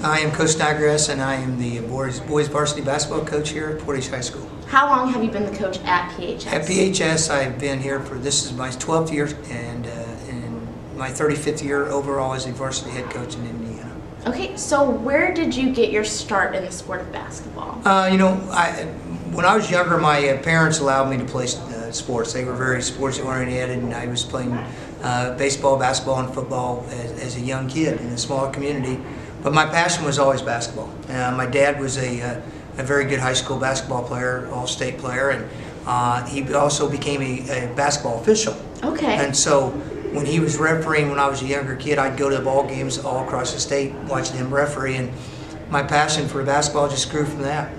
I am Coach Snodgrass, and I am the boys varsity basketball coach here at Portage High School. How long have you been the coach at PHS? At PHS, I've been here this is my 12th year and my 35th year overall as a varsity head coach in Indiana. Okay, so where did you get your start in the sport of basketball? When I was younger, my parents allowed me to play sports. They were very sports oriented, and I was playing baseball, basketball, and football as a young kid in a smaller community. But my passion was always basketball. My dad was a very good high school basketball player, all-state player, and he also became a basketball official. Okay. And so when he was refereeing when I was a younger kid, I'd go to the ball games all across the state watching him referee, and my passion for basketball just grew from that.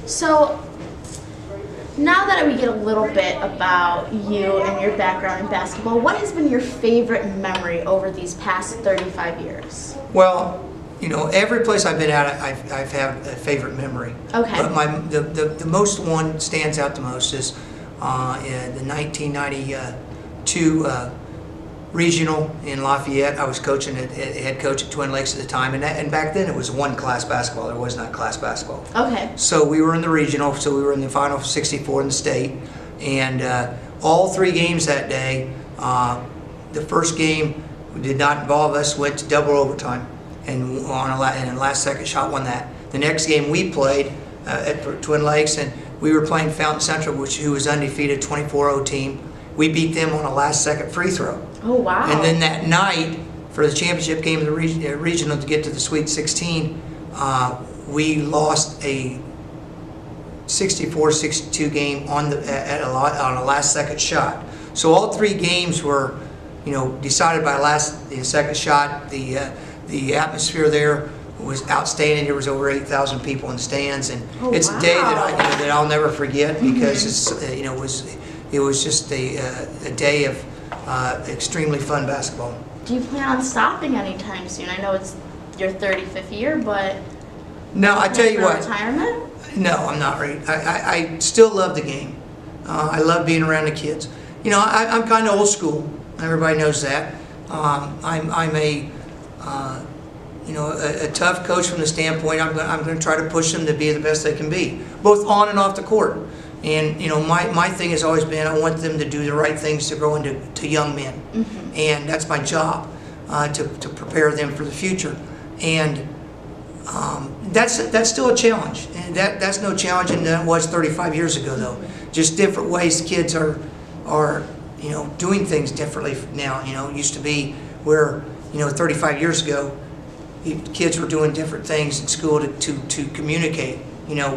So now that we get a little bit about you and your background in basketball, what has been your favorite memory over these past 35 years? Well, every place I've been at, I've had a favorite memory. Okay. But the most one stands out the most is in the 1992 regional in Lafayette. I was coaching head coach at Twin Lakes at the time, and back then it was one class basketball. There was not class basketball. Okay. So we were in the regional. So we were in the final 64 in the state, and all 3 games that day. The first game did not involve us. Went to double overtime. And a last-second shot won that. The next game we played at Twin Lakes, and we were playing Fountain Central, who was undefeated, 24-0 team. We beat them on a last-second free throw. Oh, wow. And then that night, for the championship game of the regional to get to the Sweet 16, we lost a 64-62 game on a last-second shot. So all 3 games were, decided by the second shot. The atmosphere there was outstanding. There was over 8,000 people in the stands, and it's a day that I'll never forget because it was just a day of extremely fun basketball. Do you plan on stopping anytime soon? I know it's your 35th year, but no, I tell you what. Retirement? No, I'm not ready. I still love the game. I love being around the kids. I'm kind of old school. Everybody knows that. I'm a tough coach from the standpoint I'm going to try to push them to be the best they can be, both on and off the court. And my thing has always been I want them to do the right things to grow into young men, and that's my job to prepare them for the future. And that's still a challenge, and that's no challenge than it was 35 years ago though. Just different ways kids are doing things differently now. It used to be where 35 years ago kids were doing different things in school to communicate,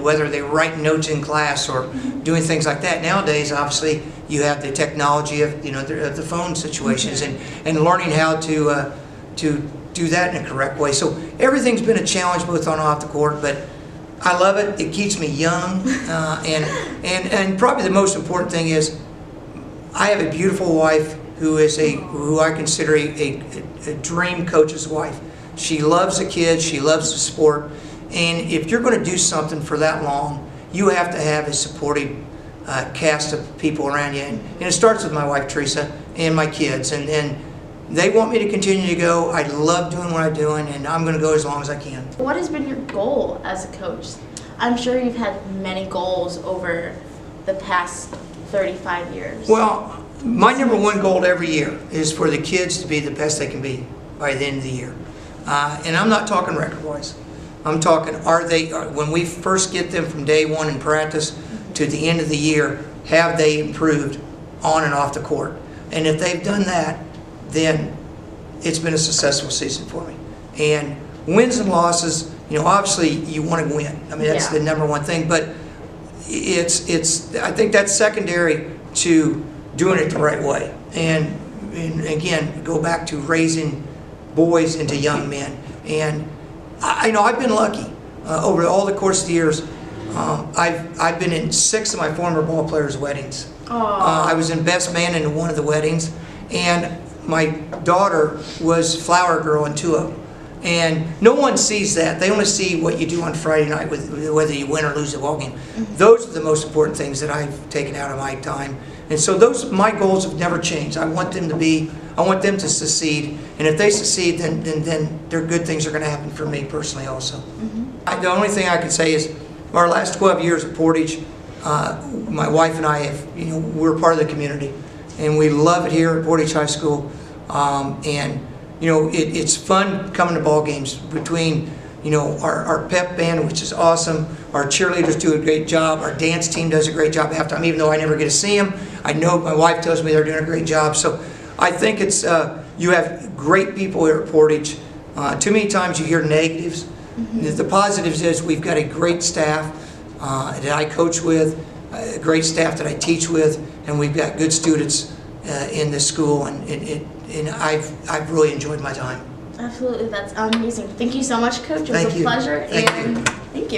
whether they were writing notes in class or doing things like that. Nowadays, obviously, you have the technology of the phone situations and learning how to do that in a correct way. So everything's been a challenge both on and off the court, but I love it. It keeps me young, and probably the most important thing is I have a beautiful wife who I consider a dream coach's wife. She loves the kids, she loves the sport, and if you're going to do something for that long, you have to have a supportive cast of people around you. And it starts with my wife, Teresa, and my kids, and they want me to continue to go. I love doing what I'm doing, and I'm going to go as long as I can. What has been your goal as a coach? I'm sure you've had many goals over the past 35 years. Well, my number one goal every year is for the kids to be the best they can be by the end of the year. And I'm not talking record-wise. I'm talking, when we first get them from day one in practice to the end of the year, have they improved on and off the court? And if they've done that, then it's been a successful season for me. And wins and losses, obviously you want to win. I mean, that's the number one thing. But I think that's secondary to doing it the right way. And again, go back to raising boys into young men. And I've been lucky over all the course of the years. I've been in 6 of my former ball players' weddings. I was in best man in one of the weddings, and my daughter was flower girl in 2 of them. And no one sees that. They only see what you do on Friday night, with whether you win or lose the ball game. Those are the most important things that I've taken out of my time. And so my goals have never changed. I want them to be I want them to succeed, and if they succeed, then their good things are going to happen for me personally also. The only thing I can say is our last 12 years at Portage, my wife and I have, we're part of the community, and we love it here at Portage High School. And it's fun coming to ball games between our pep band, which is awesome. Our cheerleaders do a great job. Our dance team does a great job half time, even though I never get to see them. I know my wife tells me they're doing a great job. So I think it's you have great people here at Portage. Too many times you hear negatives. The positives is we've got a great staff that I coach with, a great staff that I teach with, and we've got good students in this school, and I've really enjoyed my time. Absolutely, that's amazing. Thank you so much, Coach. It was Thank a you. pleasure. Thank and you. Thank you.